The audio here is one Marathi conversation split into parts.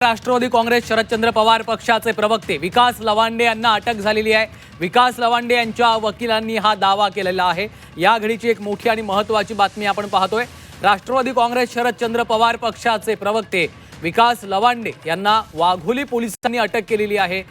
राष्ट्रवादी काँग्रेस शरदचंद्र पवार पक्षाचे प्रवक्ते विकास लवांडे यांना अटक झालेली आहे। विकास लवांडे यांच्या वकिलांनी हा दावा केलेला आहे। या घडीची एक मोठी आणि महत्त्वाची बातमी आपण पाहतोय। राष्ट्रवादी काँग्रेस शरदचंद्र पवार पक्षाचे प्रवक्ते विकास लवांडे यांना वाघोली पोलिसांनी अटक केलेली आहे।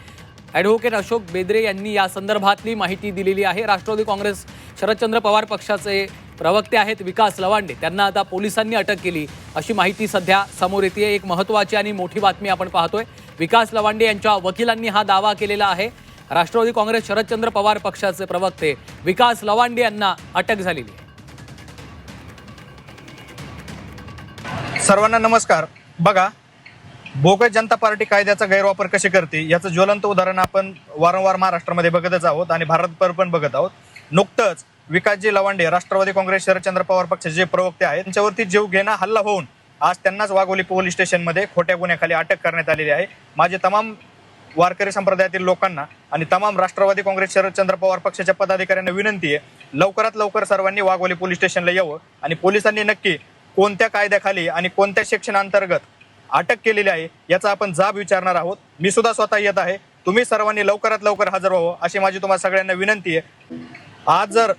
ॲडव्होकेट अशोक बेद्रे यांनी या संदर्भातली माहिती दिलेली आहे। राष्ट्रवादी काँग्रेस शरदचंद्र पवार पक्षाचे प्रवक्ते आहेत विकास लवांडे, त्यांना आता पोलिसांनी अटक केली अशी माहिती सध्या समोर येते। एक महत्त्वाची आणि मोठी बातमी आपण पाहतोय। विकास लवांडे यांच्या वकिलांनी हा दावा केलेला आहे। राष्ट्रवादी काँग्रेस शरदचंद्र पवार पक्षाचे प्रवक्ते विकास लवांडे यांना अटक झालेली आहे। सर्वांना नमस्कार। बघा, बोगस जनता पार्टी कायद्याचा गैरवापर कसे करते याचं ज्वलंत उदाहरण आपण वारंवार महाराष्ट्रामध्ये बघतच आहोत आणि भारतभर पण बघत आहोत। नुकतंच विकासजी लवांडे राष्ट्रवादी काँग्रेस शरदचंद्र पवार पक्षाचे जे प्रवक्ते आहेत त्यांच्यावरती जीवघेणा हल्ला होऊन आज त्यांनाच वाघोली पोलीस स्टेशनमध्ये खोट्या गुन्ह्याखाली अटक करण्यात आलेली आहे। माझे तमाम वारकरी संप्रदायातील लोकांना आणि तमाम राष्ट्रवादी काँग्रेस शरदचंद्र पवार पक्षाच्या पदाधिकाऱ्यांना विनंती आहे, लवकरात लवकर सर्वांनी वाघोली पोलीस स्टेशनला यावं आणि पोलिसांनी नक्की कोणत्या कायद्याखाली आणि कोणत्या सेक्शन अंतर्गत अटक केलेली आहे याचा आपण जाब विचारणार आहोत। मी सुद्धा स्वतः येत आहे। तुम्ही सर्वांनी लवकरात लवकर हजर व्हावं अशी माझी तुम्हाला सगळ्यांना विनंती आहे। आज जर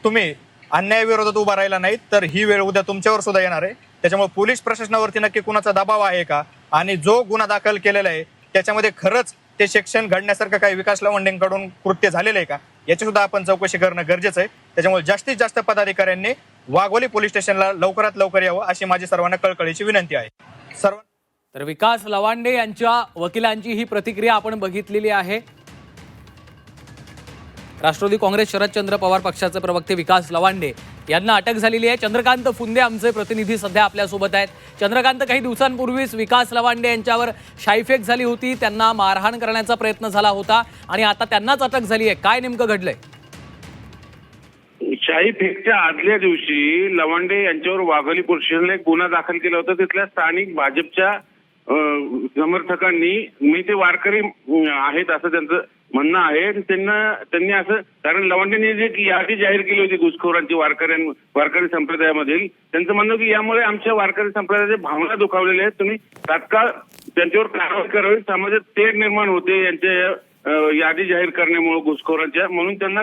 तुम्ही अन्यायाविरोधात उभा राहिला नाही तर ही वेळ उद्या तुमच्यावर सुद्धा येणार आहे। त्याच्यामुळे पोलीस प्रशासनावरती नक्की कुणाचा दबाव आहे का आणि जो गुन्हा दाखल केलेला आहे त्याच्यामध्ये खरंच ते सेक्शन घडण्यासारखं काही विकास लवांडेंकडून कृत्य झालेलं आहे का याची सुद्धा आपण चौकशी करणं गरजेचं आहे। त्याच्यामुळे जास्तीत जास्त पदाधिकाऱ्यांनी वाघोली पोलीस स्टेशनला लवकरात लवकर यावं अशी माझी सर्वांना कळकळीची विनंती आहे। तर विकास लवांडे यांच्या वकिलांची ही प्रतिक्रिया आपण बघितलेली आहे। राष्ट्रवादी काँग्रेस शरदचंद्र पवार पक्षाचे प्रवक्ते विकास लवांडे यांना अटक झालेली आहे। चंद्रकांत फुंदे आमचे प्रतिनिधी सध्या आपल्या सोबत आहेत। चंद्रकांत, काही दिवसांपूर्वीच विकास लवांडे यांच्यावर शाईफेक झाली होती, त्यांना मारहाण करण्याचा प्रयत्न झाला होता आणि आता त्यांनाच अटक झाली आहे। काय नेमकं घडलंय? शाईफेकच्या आदल्या दिवशी लवांडे यांच्यावर वाघोली पोलीस स्टेशनला एक गुन्हा दाखल केला होता। तिथल्या स्थानिक भाजपच्या समर्थकांनी, मी ते वारकरी आहेत असं त्यांचं म्हणणं आहे, त्यांनी असं, कारण लवांडेंनी जी यादी जाहीर केली होती घुसखोरांची वारकरी संप्रदायामधील, त्यांचं म्हणणं की यामुळे आमच्या वारकरी संप्रदायाच्या भावना दुखावलेल्या आहेत, तुम्ही तात्काळ त्यांच्यावर कारवाई करावी, समाजात तेढ निर्माण होते यांच्या यादी जाहीर करण्यामुळे घुसखोरांच्या, म्हणून त्यांना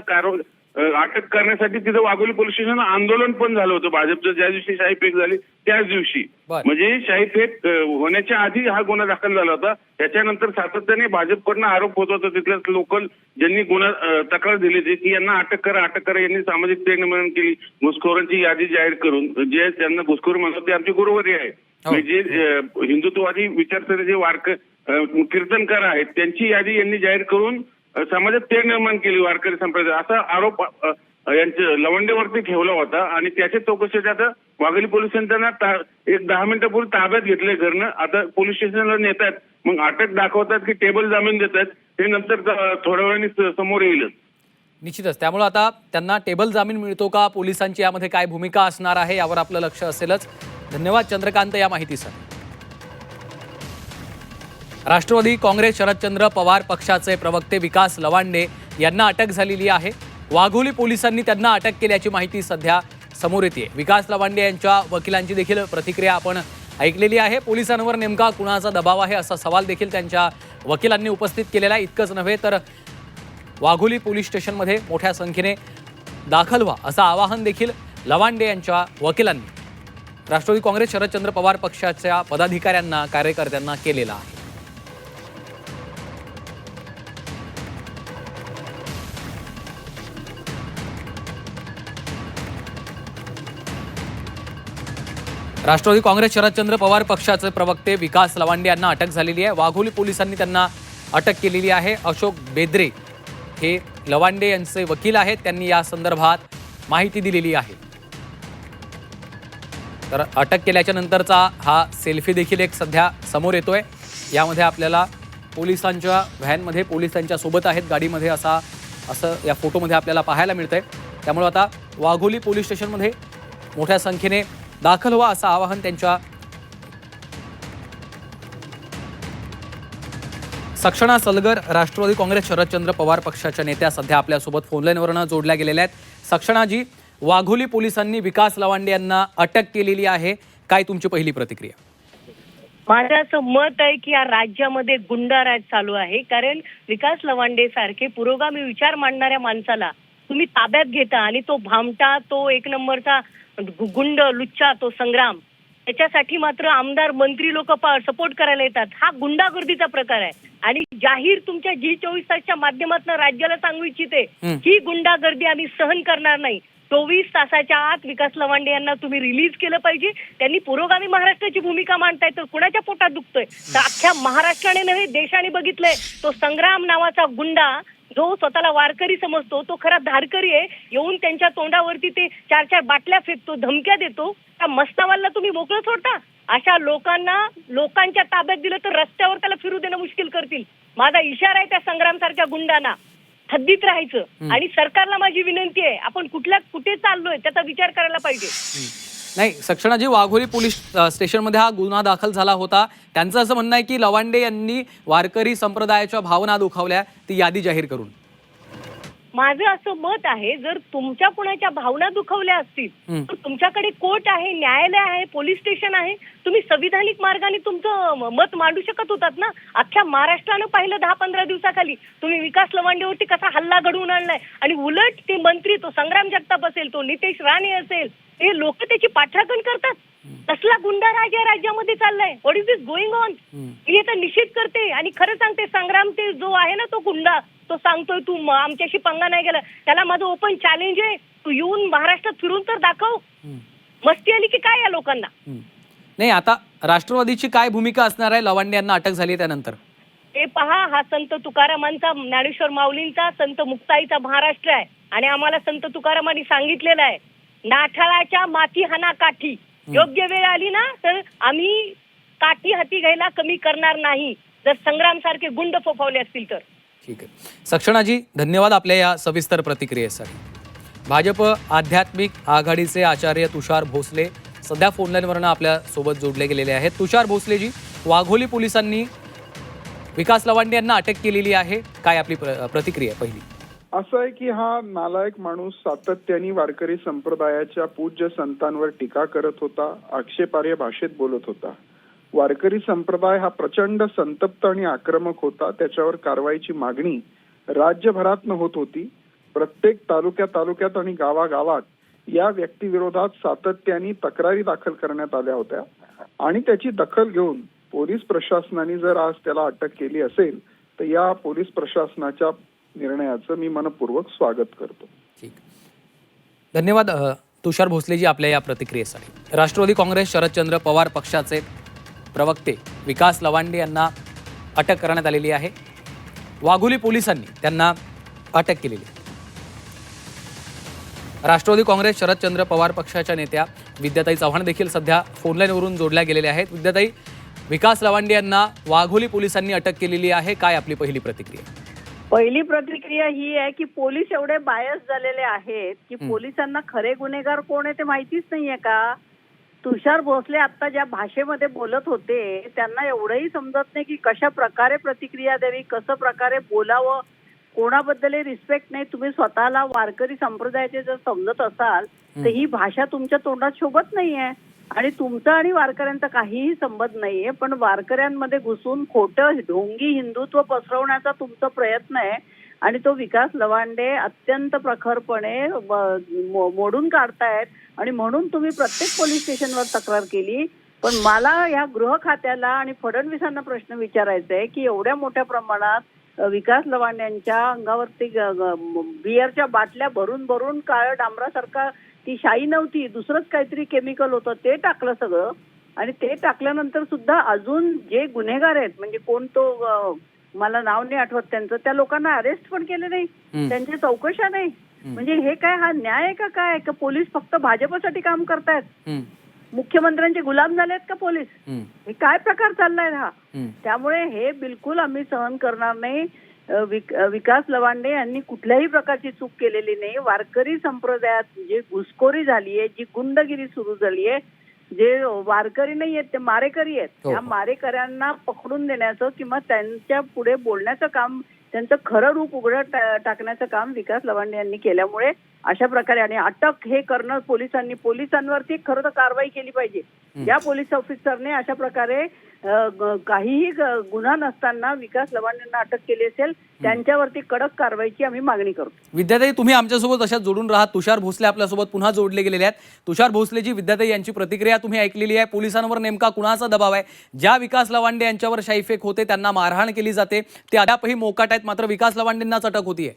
अटक करण्यासाठी तिथं वाघोली पोलीस स्टेशन आंदोलन पण झालं होतं भाजपचं। ज्या दिवशी शाईफेक झाली त्याच दिवशी, म्हणजे शाईफेक होण्याच्या आधी हा गुन्हा दाखल झाला होता। त्याच्यानंतर सातत्याने भाजपकडनं आरोप होत होता, तिथल्या लोकल ज्यांनी तक्रार दिली होती की यांना अटक करा, यांनी सामाजिक तेढ निर्माण केली, घुसखोरांची यादी जाहीर करून, जे त्यांना घुसखोर म्हणतात ते आमची गुरुवारी आहे, म्हणजे हिंदुत्ववादी विचारसरणीचे कीर्तनकार आहेत त्यांची यादी यांनी जाहीर करून समाजात तेढ निर्माण केली वारकरी संप्रदाय, असा आरोप यांच्या लवंडेवरती ठेवला होता। आणि त्याच्या चौकशीत आता वाघोली पोलिसांनी त्यांना एक 10 मिनिटापूर्वी ताब्यात घेतले घरनं, आता पोलीस स्टेशनला नेतात, मग अटक दाखवतात की टेबल जामीन देतात, हे नंतर थोड्या वेळाने समोर येईल। निश्चितच, त्यामुळे आता त्यांना टेबल जामीन मिळतो का, पोलिसांची यामध्ये काय भूमिका असणार आहे यावर आपलं लक्ष असेलच। धन्यवाद चंद्रकांत या माहितीसाठी। राष्ट्रवादी काँग्रेस शरदचंद्र पवार पक्षाचे प्रवक्ते विकास लवांडे यांना अटक झालेली आहे। वाघोली पोलिसांनी त्यांना अटक केल्याची माहिती सध्या समोर येते। विकास लवांडे यांच्या वकिलांची देखील प्रतिक्रिया आपण ऐकलेली आहे। पोलिसांवर नेमका कुणाचा दबाव आहे असा सवाल देखील त्यांच्या वकिलांनी उपस्थित केलेला आहे। इतकंच नव्हे तर वाघोली पोलीस स्टेशनमध्ये मोठ्या संख्येने दाखल व्हा असं आवाहन देखील लवांडे यांच्या वकिलांनी राष्ट्रवादी काँग्रेस शरदचंद्र पवार पक्षाच्या पदाधिकाऱ्यांना, कार्यकर्त्यांना केलेलं आहे। राष्ट्रवादी काँग्रेस शरदचंद्र पवार पक्षाचे प्रवक्ते विकास लवांडे यांना अटक झालेली आहे। वाघोली पोलिसांनी त्यांना अटक केलेली आहे। अशोक बेद्रे हे लवांडे यांचे वकील आहेत, त्यांनी या संदर्भात माहिती दिलेली आहे। तर अटक केल्याच्या नंतरचा हा सेल्फी देखील एक सध्या समोर येतोय। यामध्ये आपल्याला पोलिसांच्या व्हॅनमध्ये पोलिसांच्या सोबत आहेत गाडीमध्ये असं या फोटोमध्ये आपल्याला पाहायला मिळतंय। त्यामुळे आता वाघोली पोलीस स्टेशनमध्ये मोठ्या संख्येने दाखल व्हा असं आवाहन त्यांच्या सक्षणा सलगर राष्ट्रवादी काँग्रेस शरदचंद्र पवार पक्षाच्या नेत्या सध्या आपल्यासोबत फोनलाईनवरनं जोडल्या गेलेल्या आहेत। सक्षणाजी, वाघोली पोलिसांनी विकास लवांडे यांना अटक केलेली आहे, काय तुमची पहिली प्रतिक्रिया? माझं असं मत आहे की या राज्यामध्ये गुंडाराज चालू आहे. कारण विकास लवांडे सारखे पुरोगामी विचार मांडणाऱ्या माणसाला तुम्ही ताब्यात घेता आणि तो भामटा, तो एक नंबरचा गुंड लुच्चा, तो संग्राम, त्याच्यासाठी मात्र आमदार मंत्री लोक सपोर्ट करायला येतात. हा गुंडागर्दीचा प्रकार आहे आणि जाहीर तुमच्या G24 तासच्या माध्यमातून राज्याला सांगू इच्छिते, ही गुंडागर्दी आम्ही सहन करणार नाही. 24 तासाच्या आत विकास लवांडे यांना तुम्ही रिलीज केलं पाहिजे. त्यांनी पुरोगामी महाराष्ट्राची भूमिका मांडताय तर कुणाच्या पोटात दुखतोय? तर अख्ख्या महाराष्ट्राने नव्हे देशाने बघितलंय, तो संग्राम नावाचा गुंडा जो स्वतःला वारकरी समजतो तो खरा धारकरी आहे. येऊन त्यांच्या तोंडावरती ते 4-4 बाटल्या फेकतो, धमक्या देतो. त्या मस्तावाला तुम्ही मोकळं सोडता? अशा लोकांना लोकांच्या ताब्यात दिलं तर रस्त्यावर त्याला फिरू देणं मुश्किल करतील. माझा इशारा आहे त्या संग्राम सारख्या गुंडांना, हद्दीत राहायचं. आणि सरकारला माझी विनंती आहे, आपण कुठे चाललोय त्याचा विचार करायला पाहिजे. नाही, सक्षणाजी, वाघोली पोलीस स्टेशनमध्ये हा गुन्हा दाखल झाला होता. त्यांचं असं म्हणणं आहे की लवांडे यांनी वारकरी संप्रदायाच्या भावना दुखावल्या, ती यादी जाहीर करून. माझं असं मत आहे, जर तुमच्या कुणाच्या भावना दुखवल्या असतील तर तुमच्याकडे कोर्ट आहे, न्यायालय आहे, पोलीस स्टेशन आहे. तुम्ही संविधानिक मार्गाने तुमचं मत मांडू शकत होतात ना. अख्ख्या महाराष्ट्रानं पाहिलं 10-15 दिवसाखाली तुम्ही विकास लवांडेवरती कसा हल्ला घडवून आणलाय. आणि उलट ते मंत्री, तो संग्राम जगताप असेल, तो नितेश राणे असेल, हे लोक त्याची पाठराखण करतात. कसला गुंडाराज या राज्यामध्ये चाललाय? What is this going on? मी याचा निषेध करते आणि खरं सांगते, संग्राम ते जो आहे ना तो गुंडा, तो सांगतोय तू आमच्याशी पंगा नाही गेला, त्याला माझं ओपन चॅलेंज आहे, तू येऊन महाराष्ट्रात फिरून तर दाखव. मस्ती आली की काय या लोकांना? नाही, आता राष्ट्रवादीची काय भूमिका असणार आहे? लवांडे यांना अटक झाली त्यानंतर हे पहा, हा संत तुकारामांचा, ज्ञानेश्वर माऊलींचा, संत मुक्ताईचा महाराष्ट्र आहे. आणि आम्हाला संत तुकारामांनी सांगितलेलं आहे, नाठाळाच्या माती हाना काठी, योग्य वेळ आली ना तर आम्ही काठी हाती घ्यायला कमी करणार नाही, जर संग्राम सारखे गुंड फोफावले असतील तर. ठीक आहे. सक्षणाजी, धन्यवाद आपल्या या सविस्तर प्रतिक्रियेसाठी. भाजप आध्यात्मिक आघाडीचे आचार्य तुषार भोसले सध्या फोनलाईनवरनं आपल्या सोबत जोडले गेलेले आहेत. तुषार भोसलेजी, वाघोली पोलिसांनी विकास लवांडे यांना अटक केलेली आहे, काय आपली प्रतिक्रिया पहिली? असं आहे की हा नालायक माणूस सातत्याने वारकरी संप्रदायाच्या पूज्य संतांवर टीका करत होता, आक्षेपार्ह भाषेत बोलत होता. वारकरी संप्रदाय हा प्रचंड संतप्त आणि आक्रमक होता. त्याच्यावर कारवाईची मागणी राज्यभरातनं होत होती. प्रत्येक तालुक्यात आणि गावागावात या व्यक्तीविरोधात सातत्याने तक्रारी दाखल करण्यात आल्या होत्या आणि त्याची दखल घेऊन पोलीस प्रशासनाने जर आज त्याला अटक केली असेल तर या पोलीस प्रशासनाच्या निर्णयाचं मी मनपूर्वक स्वागत करतो. ठीक, धन्यवाद तुषार भोसलेजी आपल्या या प्रतिक्रियेसाठी. राष्ट्रवादी काँग्रेस शरदचंद्र पवार पक्षाचे प्रवक्ते विकास लवांडे यांना अटक करण्यात आलेली आहे. वाघोली पोलिसांनी त्यांना अटक केलेली आहे. राष्ट्रवादी काँग्रेस शरदचंद्र पवार पक्षाच्या नेत्या विद्याताई चव्हाण देखील सध्या फोनलाईनवरून जोडल्या गेलेल्या आहेत. विद्याताई, विकास लवांडे यांना वाघोली पोलिसांनी अटक केलेली आहे, काय आपली पहिली प्रतिक्रिया? पहिली प्रतिक्रिया ही आहे की पोलीस एवढे बायस झालेले आहेत की पोलिसांना खरे गुन्हेगार कोण आहे ते माहितीच नाहीये का? तुषार भोसले आता ज्या भाषेमध्ये बोलत होते त्यांना एवढंही समजत नाही की कशा प्रकारे प्रतिक्रिया द्यावी, कसं प्रकारे बोलावं, कोणाबद्दल रिस्पेक्ट नाही. तुम्ही स्वतःला वारकरी संप्रदायाचे जर समजत असाल तर ही भाषा तुमच्या तोंडात शोभत नाहीये. आणि तुमचा आणि वारकऱ्यांचा काहीही संबंध नाहीये, पण वारकऱ्यांमध्ये घुसून खोटं ढोंगी हिंदुत्व पसरवण्याचा तुमचा प्रयत्न आहे आणि तो विकास लवांडे अत्यंत प्रखरपणे मोडून काढतायत. आणि म्हणून तुम्ही प्रत्येक पोलीस स्टेशनवर तक्रार केली. पण मला या गृह खात्याला आणि फडणवीसांना प्रश्न विचारायचा आहे की एवढ्या मोठ्या प्रमाणात विकास लवांड्यांच्या अंगावरती बिअरच्या बाटल्या भरून भरून काळ्या डांबरासारखा, ती शाई नव्हती, दुसरंच काहीतरी केमिकल होतं, ते टाकलं सगळं. आणि ते टाकल्यानंतर सुद्धा अजून जे गुन्हेगार आहेत, म्हणजे कोण तो मला नाव नाही आठवत त्यांचं, त्या लोकांना अरेस्ट पण केले नाही, त्यांच्या चौकशा नाही. म्हणजे हे काय, हा न्याय आहे का काय? का पोलीस फक्त भाजपसाठी काम करतायत? मुख्यमंत्र्यांचे गुलाम झालेत का पोलीस? हे काय प्रकार चाललाय हा? त्यामुळे हे बिलकुल आम्ही सहन करणार नाही. विकास लवांडे यांनी कुठल्याही प्रकारची चूक केलेली नाही. वारकरी संप्रदायात जी घुसखोरी झाली आहे, जी गुंडगिरी सुरू झाली आहे, जे वारकरी नाही आहेत ते मारेकरी आहेत, त्या मारेकऱ्यांना पकडून देण्याचं किंवा त्यांच्या पुढे बोलण्याचं काम, त्यांचं खरं रूप उघडं टाकण्याचं काम विकास लवांडे यांनी केल्यामुळे अशा प्रकारे, आणि अटक हे करणं पोलिसांवरती खरं तर कारवाई केली पाहिजे. या पोलीस ऑफिसरने अशा प्रकारे काहीही गुन्हा नसताना विकास लवांडेंना अटक केली असेल त्यांच्यावरती कडक कारवाईची आम्ही मागणी करतो. विद्याताई, तुम्ही आमच्यासोबत अशाच जोडून राहा. तुषार भोसले आपल्यासोबत पुन्हा जोडले गेलेले आहेत. तुषार भोसलेजी, विद्याताई यांची प्रतिक्रिया तुम्ही ऐकलेली आहे. पोलिसांवर नेमका कुणाचा दबाव आहे? ज्या विकास लवांडे यांच्यावर शाईफेक होते, त्यांना मारहाण केली जाते, ते अद्यापही मोकाट आहेत, मात्र विकास लवांडेंनाच अटक होतीये.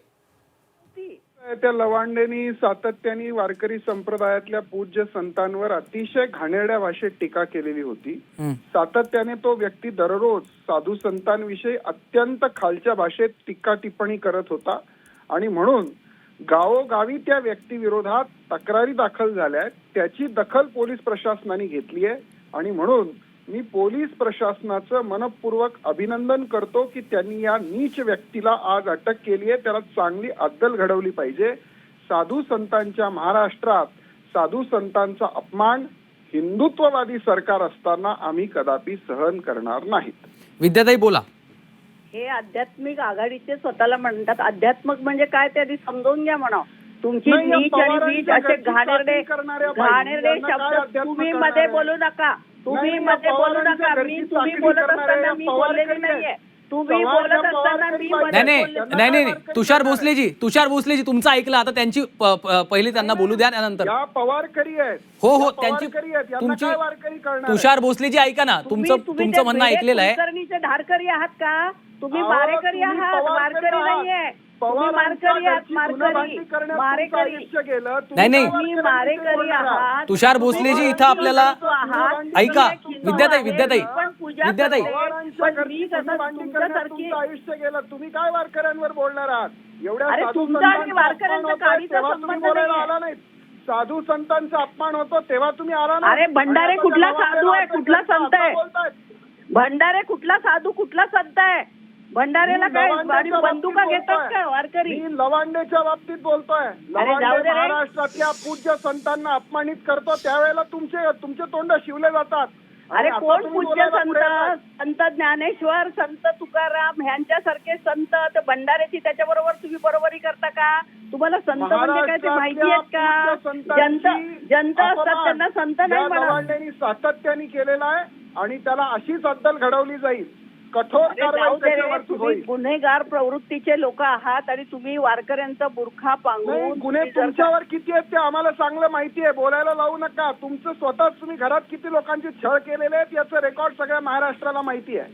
त्या लवांडेनी सातत्याने वारकरी संप्रदायातल्या पूज्य संतांवर अतिशय घाणेरड्या भाषेत टीका केलेली होती. सातत्याने तो व्यक्ती दररोज साधू संतांविषयी अत्यंत खालच्या भाषेत टीका टिप्पणी करत होता आणि म्हणून गावोगावी त्या व्यक्तीविरोधात तक्रारी दाखल झाल्या आहेत. त्याची दखल पोलीस प्रशासनाने घेतली आहे आणि म्हणून मी पोलीस प्रशासनाचं मनपूर्वक अभिनंदन करतो की त्यांनी या नीच व्यक्तीला आज अटक केली आहे. त्याला चांगली अद्दल घडवली पाहिजे. साधू संतांच्या महाराष्ट्रात साधू संतांचा अपमान हिंदुत्ववादी सरकार असताना आम्ही कदापि सहन करणार नाहीत. विद्याताई, बोला. हे आध्यात्मिक आघाडीचे स्वतःला म्हणतात. अध्यात्मक म्हणजे काय ते आधी समजून घ्या म्हणा. तुमची नाही, या नीच आणि पवारांच्या नीच असे घरची घाणेरडे चाकरी करणाऱ्या बाई, घाणेरडे यांना काय शब्द अध्यात्म तुम्ही करणार मध्ये आहे? बोलू नका. तुम्ही नाही, मध्ये बोलू पवारांच्या नका. घरची मी तुम्ही चाकरी बोलत करणाऱ्या असताना मी पवार बोललेली कधी नाहीये. आहे? तुम्ही पवार बोलत या असताना पवार मी कधी मध्ये नाही बोलले. नाही, तुषार भोसलेजी तुमचं ऐकलं. आता त्यांची पहिली त्यांना बोलू द्या, त्यानंतर. या पवारकरी आहेत. हो, या त्यांची पवारकरी आहेत. यांना तुमची काय वारकरी करणार आहे? तुषार भोसलेजी ऐका ना, तुम्ही तुमचं त्या म्हणणं ऐकलेलं आहे. कुलकर्णीचे धारकरी आहात का? तुम्ही अहो, मारेकरी तुम्ही आहात, पवारकरी मारकरी आहात. नाहीये. तुम्ही पवारांच्या मारकरी आहात, घरची गुन्हेगारी करण्यात मारेकरी. तुमचं आयुष्य गेलं. नाही, नाही. तुम्ही मारेकरी आहात. तुषार भोसलेजी, इथं आपल्याला ऐका. विद्याताई, पवारांच्या घरची गुन्हेगारी करण्यात तुमचं आयुष्य गेलं. तुम्ही काय वारकऱ्यांवर बोलणार आहात? एवढ्या अरे, साधू तुमचा आणि संतांचा वारकऱ्यांचा अपमान होतोय, काहीच तेव्हा तुम्ही संबंध बोलायला नाहीये. आला नाही. साधू संतांचा अपमान होतो तेव्हा तुम्ही आला नाही. अरे, भंडारे आणि आता कुठला जबाबदार साधू आहे, आहात, कुठला आता संत आहे? बोलतायत. भंडारे कुठला साधू, कुठला संत आहे? भंडारेला मी काय लवांडेच्या बंदुका बाबतीत घेतात बोलतोय. का वारकरी? मी लवांडेच्या बाबतीत बोलतोय. जाऊ दे लवांडे रे. महाराष्ट्रातल्या पूज्य संतांना अपमानित करतो त्यावेळेला तुमचे तोंड शिवले जातात. अरे, आणि आता कोण तुम्ही पूज्य बोलायला पुढे येताय. संत ज्ञानेश्वर, संत तुकाराम ह्यांच्यासारखे संत, तर भंडाऱ्याची त्याच्याबरोबर तुम्ही बरोबरी करता का? तुम्हाला संत म्हणजे काय ते माहिती आहेत का? जनता असतात त्यांना संत नाही म्हणा. लवांडेनी सातत्याने केलेला आहे आणि त्याला अशीच अद्दल घडवली जाईल. कठोर अरे, कारवाई जाऊ दे रे. त्याच्यावरती तुम्ही होईल. गुन्हेगार प्रवृत्तीचे लोक आहात आणि तुम्ही वारकऱ्यांचा बुरखा नाही, पांघरून गुन्हे तुम्ही जर- तुमच्यावर किती आहेत ते आम्हाला चांगलं माहिती आहे. बोलायला लावू नका. तुमचं स्वतःच तुम्ही घरात किती लोकांची छळ केलेले आहेत याचं रेकॉर्ड सगळ्या महाराष्ट्राला माहिती आहे.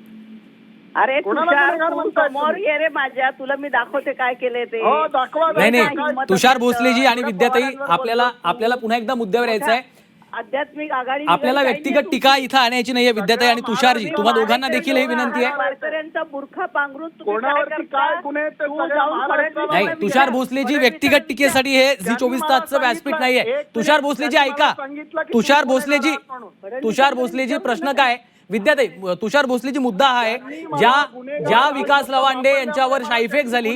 अरे, कोणाला तुषार, गुन्हेगार तू म्हणताय समोर तुम्ही? ये रे माझ्या. तुला मी दाखवते काय केले ते. हो, दाखवा. नाही हिंमत तुषार असेल भोसलेजी तर. आणि विद्याताई, आपल्याला पुन्हा एकदा मुद्द्यावर यायचं आहे. आध्यात्मिक आघाडी आपल्याला व्यक्तिगत टीका इथं आणायची नाहीये. विद्याताई आणि तुषारजी, तुम्हा दोघांना देखील ही विनंती आहे. वारकऱ्यांचा बुरखा पांघरून तुम्ही काय कोणावरती करता? काय गुन्हे आहेत ते तू सगळ्या जाऊन महाराष्ट्राला फडणवीसाला नाही, तुषार भोसलेजी व्यक्तिगत टीकेसाठी हे झी 24 तासचं व्यासपीठ नाहीये. तुषार भोसलेजी प्रश्न काय? विद्याताई, तुषार भोसलेजी मुद्दा हा आहे, ज्या विकास लवांडे यांच्यावर शाईफेक झाली,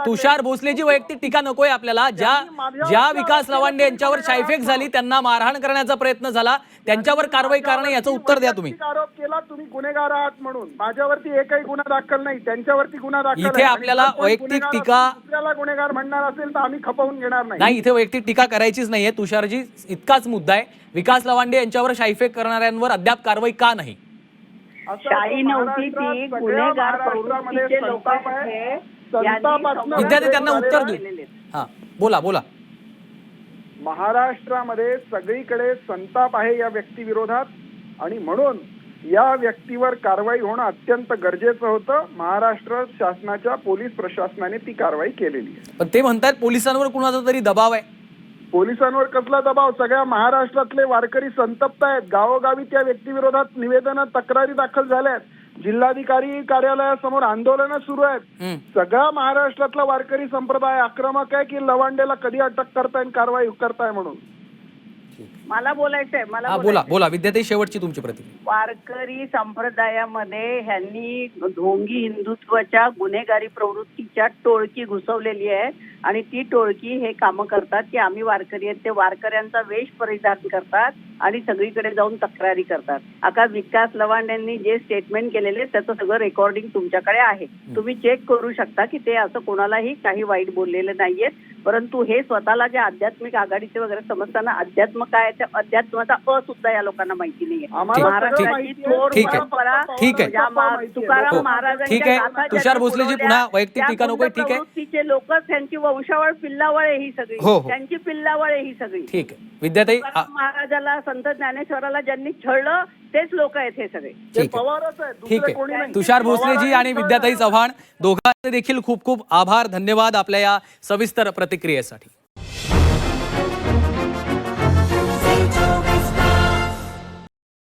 तुषार भोसलेजी वैयक्तिक टीका नकोय आपल्याला. ज्या विकास लवांडे यांच्यावर शाईफेक झाली, त्यांना मारहाण करण्याचा प्रयत्न झाला, त्यांच्यावर कारवाई करणं, याचं उत्तर द्या तुम्ही. आरोप केला तुम्ही गुन्हेगार आहात म्हणून. माझ्यावरती एकही गुन्हा दाखल नाही, त्यांच्यावरती गुन्हा दाखल आहे. इथे आपल्याला आणि जर कोण वैयक्तिक गुन्हेगार टीका- असेल, दुसऱ्याला गुन्हेगार म्हणणार असेल तर आम्ही खपवून घेणार नाही, इथे वैयक्तिक टीका करायचीच नाहीये. तुषारजी, इतकाच मुद्दा आहे, विकास लवांडे यांच्यावर शाईफेक करणाऱ्यांवर अद्याप कारवाई का नाही? शाही नव्हती ती, गुन्हेगार प्रवृत्तीचे लोक आहेत. विद्यार्थी त्यांना उत्तर देऊ. हा, बोला. महाराष्ट्रामध्ये सगळीकडे संताप आहे या व्यक्तीविरोधात आणि म्हणून या व्यक्तीवर कारवाई होणं अत्यंत गरजेचं होतं. महाराष्ट्र शासनाच्या पोलीस प्रशासनाने ती कारवाई केलेली आहे. पण ते म्हणतात पोलिसांवर कुणाचा तरी दबाव आहे. पोलिसांवर कसला दबाव? सगळ्या महाराष्ट्रातले वारकरी संतप्त आहेत. गावोगावी त्या व्यक्तीविरोधात निवेदनं, तक्रारी दाखल झाल्या आहेत. जिल्हाधिकारी कार्यालयासमोर आंदोलनं सुरू आहेत. सगळा महाराष्ट्रातला वारकरी संप्रदाय आक्रमक आहे की लवांडेला कधी अटक करताय आणि कारवाई करताय म्हणून. मला बोलायचंय. बोला विद्याताई, शेवटची तुमची प्रतिक्रिया. वारकरी संप्रदायामध्ये ह्यांनी ढोंगी हिंदुत्वाच्या गुन्हेगारी प्रवृत्तीच्या टोळकी घुसवलेली आहे आणि ती टोळकी हे कामं करतात की आम्ही वारकरी आहेत, ते वारकऱ्यांचा वेश परिधान करतात आणि सगळीकडे जाऊन तक्रारी करतात. आता विकास लवांडेंनी जे स्टेटमेंट केलेले त्याचं सगळं रेकॉर्डिंग तुमच्याकडे आहे. तुम्ही चेक करू शकता की ते असं कोणालाही काही वाईट बोललेलं नाहीये. परंतु हे स्वतःला जे आध्यात्मिक आघाडीचे वगैरे समजताना अध्यात्म काय त्या अध्यात्माचा अ सुद्धा या लोकांना माहिती नाहीये. आम्हाला सगळं महाराष्ट्राची माहिती आहे. थोर ठीक आहे. परंपरा ठीक आहे. ज्या तुकाराम हो. महाराजांच्या ठीक आहे. गाथा ज्यांनी तुषार भोसलेजी, पुरवल्या, पुन्हा वैयक्तिक त्या टीका नकोय. ठीक आहे. प्रवृत्तीचे लोकच त्यांची वंशावळ पिल्लावळ आहे ही सगळी. हो, हो. त्यांची पिल्लावळ आहे ही सगळी. ठीक आहे. विद्याताई तुकाराम महाराजाला संत ज्ञानेश्वराला ज्यांनी छळलं तेच लोक आहेत हे सगळे. ठीक आहे. ठीक आहे. तुषार भोसलेजी आणि विद्याताई चव्हाण दोघांचे देखील खूप खूप आभार, धन्यवाद आपल्या या सविस्तर प्रतिक्रियेसाठी.